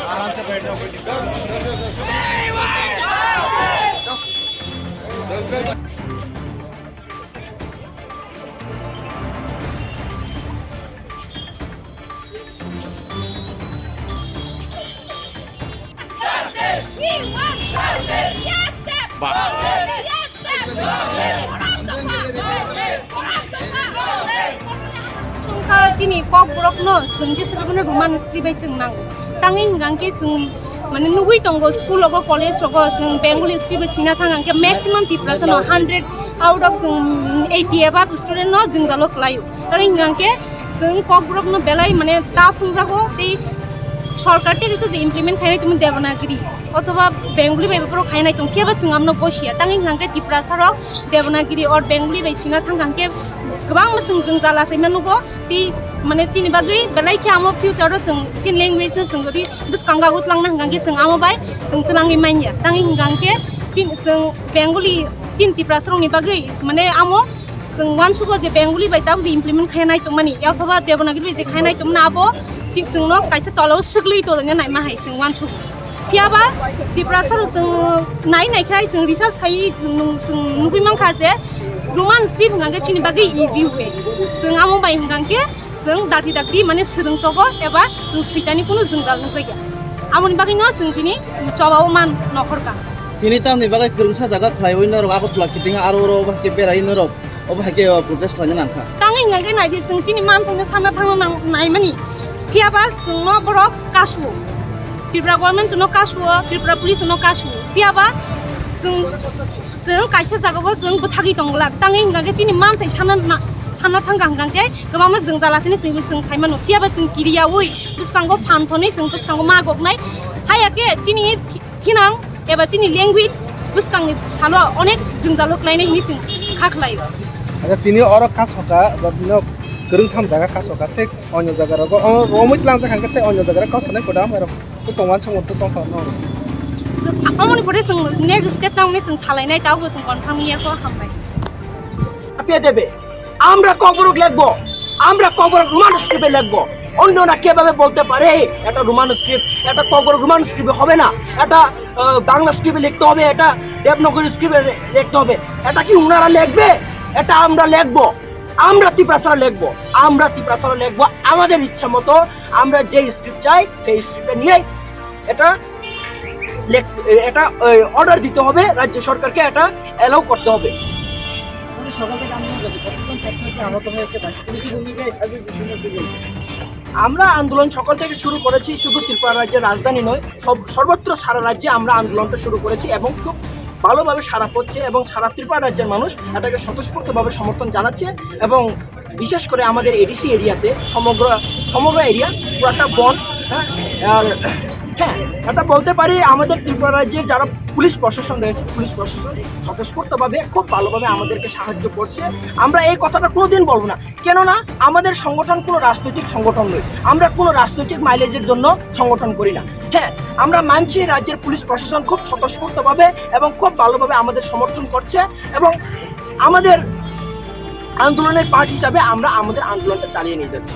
आराम से बैठ जाओ, कोई दिक्कत Sini kok buruk no, senji sebenarnya rumah neskri beceng nang. Tangin gangke seng, mana nunggu tunggu school logo college logo seng Bengali neskri becina tangan ke maximum 50% no 100 out of 80 above student no jeng jalok layu. Tangin gangke seng kok buruk no belai mana tafung jago di সরকারটি কিছু implement খাইনাই তুমি দেবনাগিরি অথবা Bengali বাইবারও খাইনাই তুমি কেবা সিঙ্গামনো বসিয়া তাঙ্গি হাঙ্কে Tripura সারক দেবনাগিরি or Bengali বাইसिना थांगांके गोबां मोसों जों जालासै मानुगो ति माने चिनि बागै बेलाय के आमो फ्यूचर जों चिन लैंग्वेज न जों जदि बिसकांगा उतलांना हांगांके जों आमो बाय जों तलांगि माइया तांगि हांगांके चिन जों बेंगली चिन त्रिपुरा सरंनि बागै माने आमो जों वानसुगो जे बेंगली बायताव जे इमप्लिमेंट खाइनाय तमानि अथवा देबनागिरि जे खाइनाय तमना आबो जोंनो कायसे तलाव सग्लै तोलने नाय माहाय जों वानसु फियाबा त्रिपुरा सर जों नायनायखाय जों रिसार्च खायि जों नुबि मांखा जे रोमान स्क्रिप्ट हांगांके चिनि बागै इजि वे जों आमो बाय हांगांके जों दाति दाति माने सोलोंतगो एबा जों सैतानि कुनु जों दालनो जाया आमोनि बागैनो जों दिनि जबाव मान नखरका दिनै तामनि बागै गोरोंसा जागा खालायवैनो रग आगो प्लाकिटिं आरो रो बाके बेरायनो रग अबहाके प्रोटेस्ट खालायनो नांखा तांगि हांगांके नायदि जों चिनि मान थंनो सानना थांनो नायमानि फियाबा जोंनो बरक कासु त्रिपुरा गभर्नमेन्ट जोंनो कासु त्रिपुरा पुलिस जोंनो कासु फियाबा जों कायसे जागाबो जों बथागि दंगला तांगि हांगांके चिनि मानथाय सानना थांगा हांगांके गोबां जों जालासिनो जों खायमानो फियाबा जों गिरियावै बुसकांगो फानथनै जों बुसकांगो मागकनाय हायाके चिनि थिनां एबा चिनि लैंग्वेज बुसकांनि सालो अनेक जों जालुकलायनाय हिनि जों खाखलायो अच्छा तिनी और कासका बदिनो गोरों थाम जागा कासका ते अन्य जागा रगो रमित लांजा खांके ते अन्य जागा कासनाय पदा मेरा तो तंवान समत तो खानो आमोनि परे जों नेक्स्ट स्टेप नावनि जों सालायनाय दावबो जों कनफार्म इयाखौ हामबाय আপিয়া দেবে আমরা কবরক লিখবো আমরা কবরক রোমান স্ক্রিপ্টে লিখবো অন্যরা কিভাবে বলতে পারে এটা রোমান স্ক্রিপ্ট এটা কবরক রোমান স্ক্রিপ্টে হবে না এটা বাংলা স্ক্রিপ্টে লিখতে হবে এটা দেবনাগরী স্ক্রিপ্টে লিখতে হবে এটা কি উনারা লিখবে এটা আমরা লিখবো আমরা ত্রিপুরা লিখবো আমরা ত্রিপুরা লিখবো আমাদের ইচ্ছা মতো আমরা যে স্ক্রিপ্ট চাই সেই স্ক্রিপ্টে নিয়ে এটা এটা অর্ডার দিতে হবে রাজ্য সরকারকে এটা এলাও করতে হবে সকাল থেকে আন্দোলন করছে কতজন ছাত্রছাত্রী আহত হয়েছে বা পুলিশের ভূমিকায় সার্বিক বিষয়টা কি বলবো আমরা আন্দোলন সকাল থেকে শুরু করেছি শুধু ত্রিপুরা রাজ্যের রাজধানী নয় সর্বত্র সারা রাজ্যে আমরা আন্দোলনটা শুরু করেছি এবং খুব ভালোভাবে সারা পড়ছে এবং সারা ত্রিপুরা রাজ্যের মানুষ এটাকে স্বতঃস্ফূর্তভাবে সমর্থন জানাচ্ছে এবং বিশেষ করে আমাদের এডিসি এরিয়াতে সমগ্র এরিয়া পুরোটা বন আর হ্যাঁ এটা বলতে পারি আমাদের ত্রিপুরা রাজ্যে যারা পুলিশ প্রশাসন রয়েছে পুলিশ প্রশাসন স্বতঃস্ফূর্তভাবে খুব ভালোভাবে আমাদেরকে সাহায্য করছে আমরা এই কথাটা কোনোদিন বলবো না কেননা আমাদের সংগঠন কোনো রাজনৈতিক সংগঠন নয় আমরা কোনো রাজনৈতিক মাইলেজের জন্য সংগঠন করি না হ্যাঁ আমরা মানছি রাজ্যের পুলিশ প্রশাসন খুব স্বতঃস্ফূর্তভাবে এবং খুব ভালোভাবে আমাদের সমর্থন করছে এবং আমাদের আন্দোলনের পার্ট হিসাবে আমরা আমাদের আন্দোলনটা চালিয়ে নিয়ে যাচ্ছি